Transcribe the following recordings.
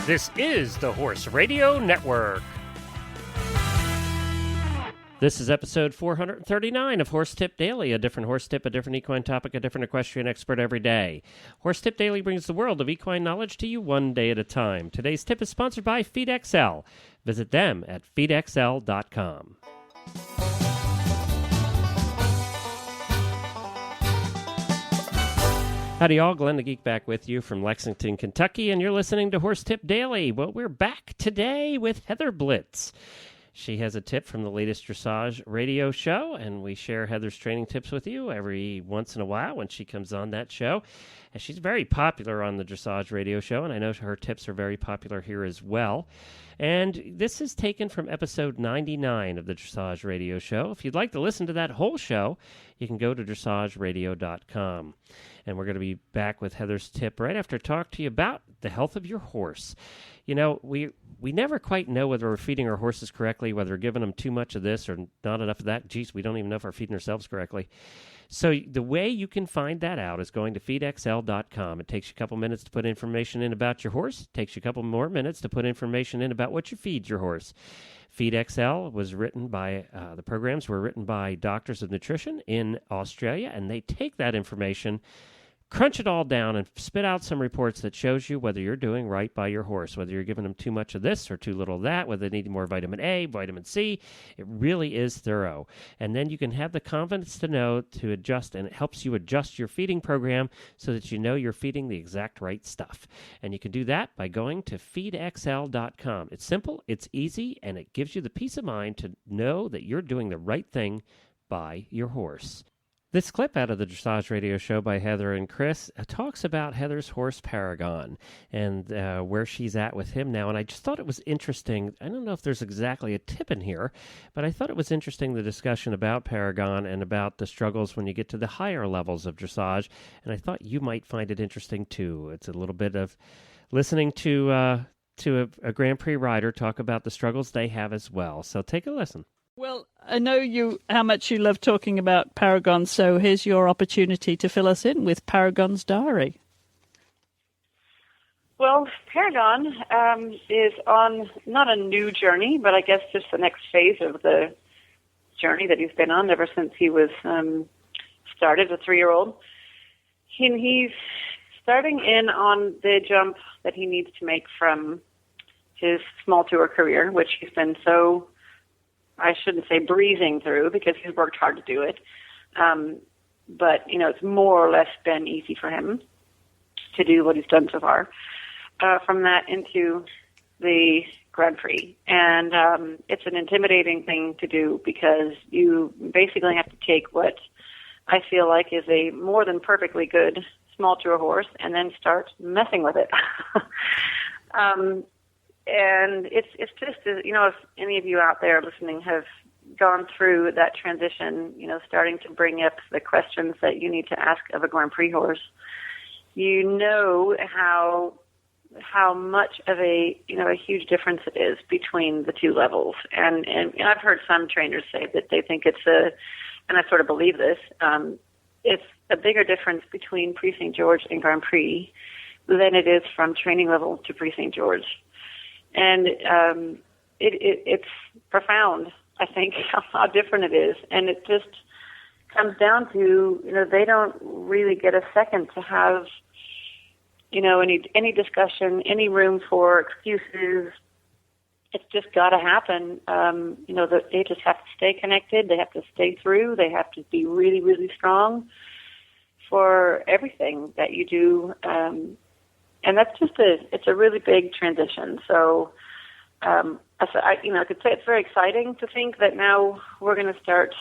This is the Horse Radio Network. This is episode 439 of Horse Tip Daily, a different horse tip, a different equine topic, a different equestrian expert every day. Horse Tip Daily brings the world of equine knowledge to you one day at a time. Today's tip is sponsored by FeedXL. Visit them at feedxl.com. Howdy y'all, Glenn the Geek back with you from Lexington, Kentucky, and you're listening to Horse Tip Daily. Well, we're back today with Heather Blitz. She has a tip from the latest dressage radio show, and we share Heather's training tips with you every once in a while when she comes on that show. And she's very popular on the dressage radio show, and I know her tips are very popular here as well. And this is taken from episode 99 of the Dressage Radio Show. If you'd like to listen to that whole show, you can go to dressageradio.com. And we're going to be back with Heather's tip right after I talk to you about the health of your horse. You know, we never quite know whether we're feeding our horses correctly, whether we're giving them too much of this or not enough of that. Geez, we don't even know if we're feeding ourselves correctly. So the way you can find that out is going to FeedXL.com. It takes you a couple minutes to put information in about your horse. It takes you a couple more minutes to put information in about what you feed your horse. FeedXL was written by, the programs were written by doctors of nutrition in Australia, and they take that information, crunch it all down, and spit out some reports that shows you whether you're doing right by your horse, whether you're giving them too much of this or too little of that, whether they need more vitamin A, vitamin C. It really is thorough. And then you can have the confidence to know to adjust, and it helps you adjust your feeding program so that you know you're feeding the exact right stuff. And you can do that by going to feedxl.com. It's simple, it's easy, and it gives you the peace of mind to know that you're doing the right thing by your horse. This clip out of the Dressage Radio Show by Heather and Chris talks about Heather's horse Paragon and where she's at with him now. And I just thought it was interesting. I don't know if there's exactly a tip in here, but I thought it was interesting, the discussion about Paragon and about the struggles when you get to the higher levels of dressage. And I thought you might find it interesting too. It's a little bit of listening to a Grand Prix rider talk about the struggles they have as well. So take a listen. Well, I know how much you love talking about Paragon, so here's your opportunity to fill us in with Paragon's diary. Well, Paragon is on not a new journey, but I guess just the next phase of the journey that he's been on ever since he was started, a 3-year-old. He's starting in on the jump that he needs to make from his small tour career, which he's been so, I shouldn't say breezing through because he's worked hard to do it. But, you know, it's more or less been easy for him to do what he's done so far. From that into the Grand Prix. And it's an intimidating thing to do because you basically have to take what I feel like is a more than perfectly good small tour horse and then start messing with it. And it's just, you know, if any of you out there listening have gone through that transition, you know, starting to bring up the questions that you need to ask of a Grand Prix horse, you know how much of a huge difference it is between the two levels. And I've heard some trainers say that they think and I sort of believe this, it's a bigger difference between Prix St. George and Grand Prix than it is from training level to Prix St. George. And it's profound, I think, how different it is. And it just comes down to, you know, they don't really get a second to have, you know, any discussion, any room for excuses. It's just got to happen. You know, they just have to stay connected. They have to stay through. They have to be really, really strong for everything that you do. And that's just it's a really big transition. So, I could say it's very exciting to think that now we're going to start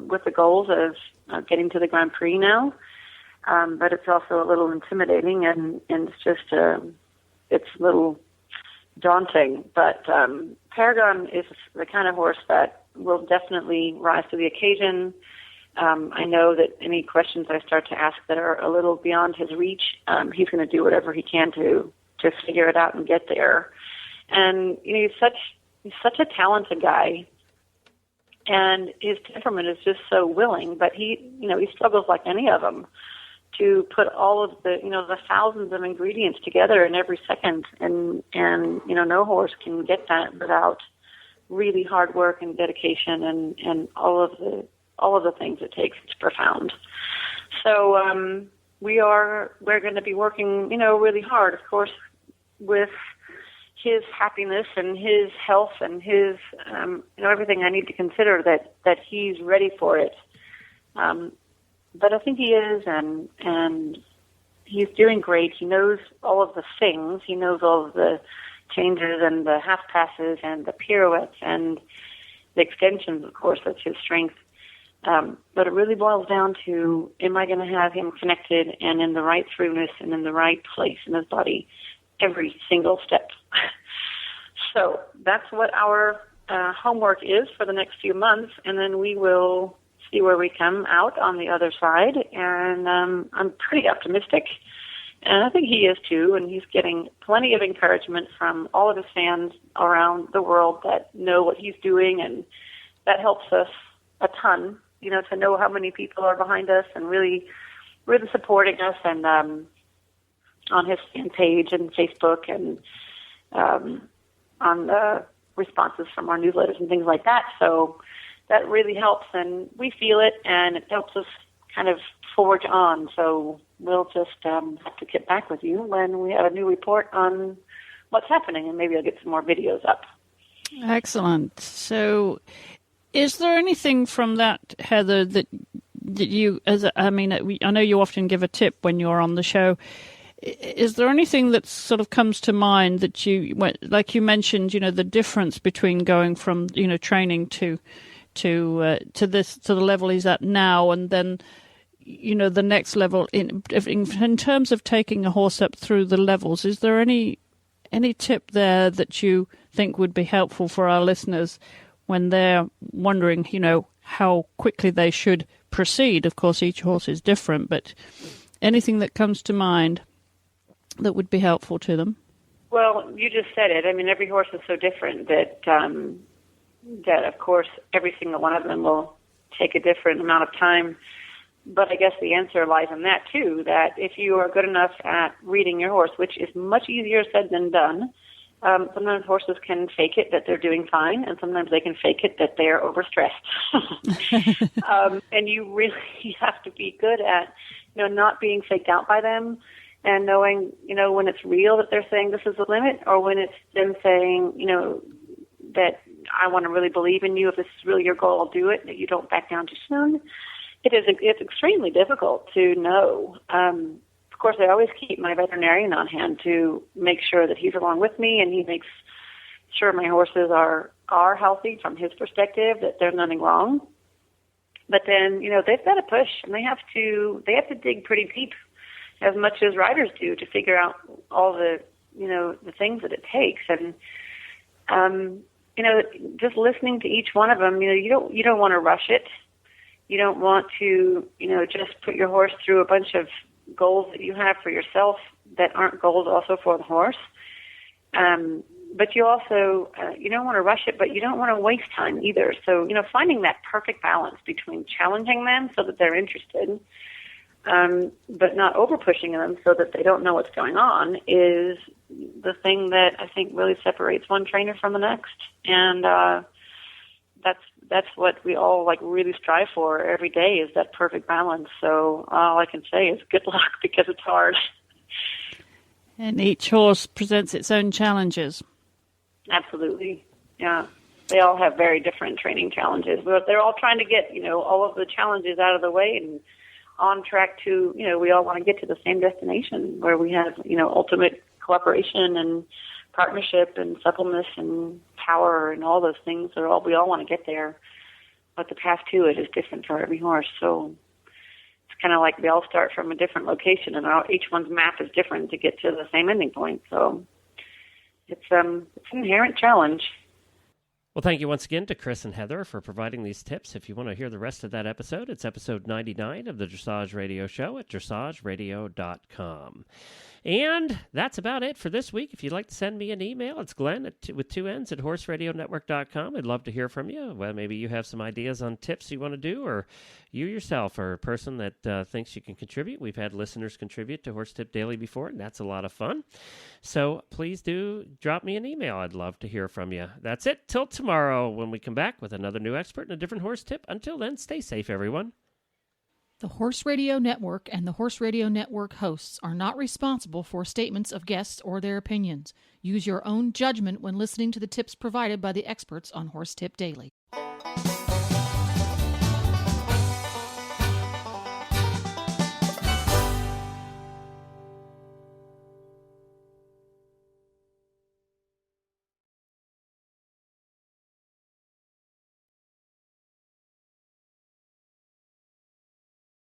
with the goals of getting to the Grand Prix now. But it's also a little intimidating and it's just, it's a little daunting. But Paragon is the kind of horse that will definitely rise to the occasion. I know that any questions I start to ask that are a little beyond his reach, he's going to do whatever he can to figure it out and get there. And you know, he's such a talented guy, and his temperament is just so willing. But he struggles like any of them. to put all of the, the thousands of ingredients together in every second. And no horse can get that without really hard work and dedication and all of the things it takes. It's profound. So, we're going to be working, really hard, of course, with his happiness and his health and his, everything I need to consider that he's ready for it. But I think he is, and he's doing great. He knows all of the things. He knows all of the changes and the half passes and the pirouettes and the extensions, of course, that's his strength. But it really boils down to, am I going to have him connected and in the right throughness and in the right place in his body every single step? So that's what our homework is for the next few months, and then we will see where we come out on the other side. And I'm pretty optimistic, and I think he is too, and he's getting plenty of encouragement from all of his fans around the world that know what he's doing, and that helps us a ton, to know how many people are behind us and really supporting us, and on his fan page and Facebook and on the responses from our newsletters and things like that. So that really helps, and we feel it, and it helps us kind of forge on. So we'll just have to get back with you when we have a new report on what's happening, and maybe I'll get some more videos up. Excellent. So is there anything from that, Heather, that you, I know you often give a tip when you're on the show. Is there anything that sort of comes to mind that like you mentioned, the difference between going from, training to the level he's at now, and then, the next level in terms of taking a horse up through the levels? Is there any tip there that you think would be helpful for our listeners when they're wondering, how quickly they should proceed? Of course, each horse is different, but anything that comes to mind that would be helpful to them? Well, you just said it. I mean, every horse is so different that of course, every single one of them will take a different amount of time. But I guess the answer lies in that, too, that if you are good enough at reading your horse, which is much easier said than done, sometimes horses can fake it that they're doing fine, and sometimes they can fake it that they're overstressed. And you really have to be good at, not being faked out by them, and knowing, when it's real that they're saying this is the limit, or when it's them saying, that I want to really believe in you. If this is really your goal, I'll do it, that you don't back down too soon. It's extremely difficult to know. Of course, I always keep my veterinarian on hand to make sure that he's along with me, and he makes sure my horses are healthy from his perspective, that there's nothing wrong. But then, they've got to push, and they have to dig pretty deep, as much as riders do, to figure out all the, the things that it takes. And, just listening to each one of them, you don't want to rush it. You don't want to, just put your horse through a bunch of goals that you have for yourself that aren't goals also for the horse. But you also, you don't want to rush it, but you don't want to waste time either. So, finding that perfect balance between challenging them so that they're interested, but not over pushing them so that they don't know what's going on, is the thing that I think really separates one trainer from the next. And that's what we all really strive for every day, is that perfect balance. So all I can say is good luck, because it's hard. And each horse presents its own challenges. Absolutely. Yeah. They all have very different training challenges, but they're all trying to get, all of the challenges out of the way and on track to, we all want to get to the same destination where we have, ultimate cooperation and partnership and suppleness and power and all those things. We all want to get there, but the path to it is different for every horse. So it's kind of like we all start from a different location, and each one's map is different to get to the same ending point. So it's an inherent challenge. Well, thank you once again to Chris and Heather for providing these tips. If you want to hear the rest of that episode, it's episode 99 of the Dressage Radio Show at dressageradio.com. And that's about it for this week. If you'd like to send me an email, it's Glenn with 2 N's at horseradionetwork.com. I'd love to hear from you. Well, maybe you have some ideas on tips you want to do, or you yourself are a person that thinks you can contribute. We've had listeners contribute to Horse Tip Daily before, and that's a lot of fun. So please do drop me an email. I'd love to hear from you. That's it. Till tomorrow when we come back with another new expert and a different horse tip. Until then, stay safe, everyone. The Horse Radio Network and the Horse Radio Network hosts are not responsible for statements of guests or their opinions. Use your own judgment when listening to the tips provided by the experts on Horse Tip Daily.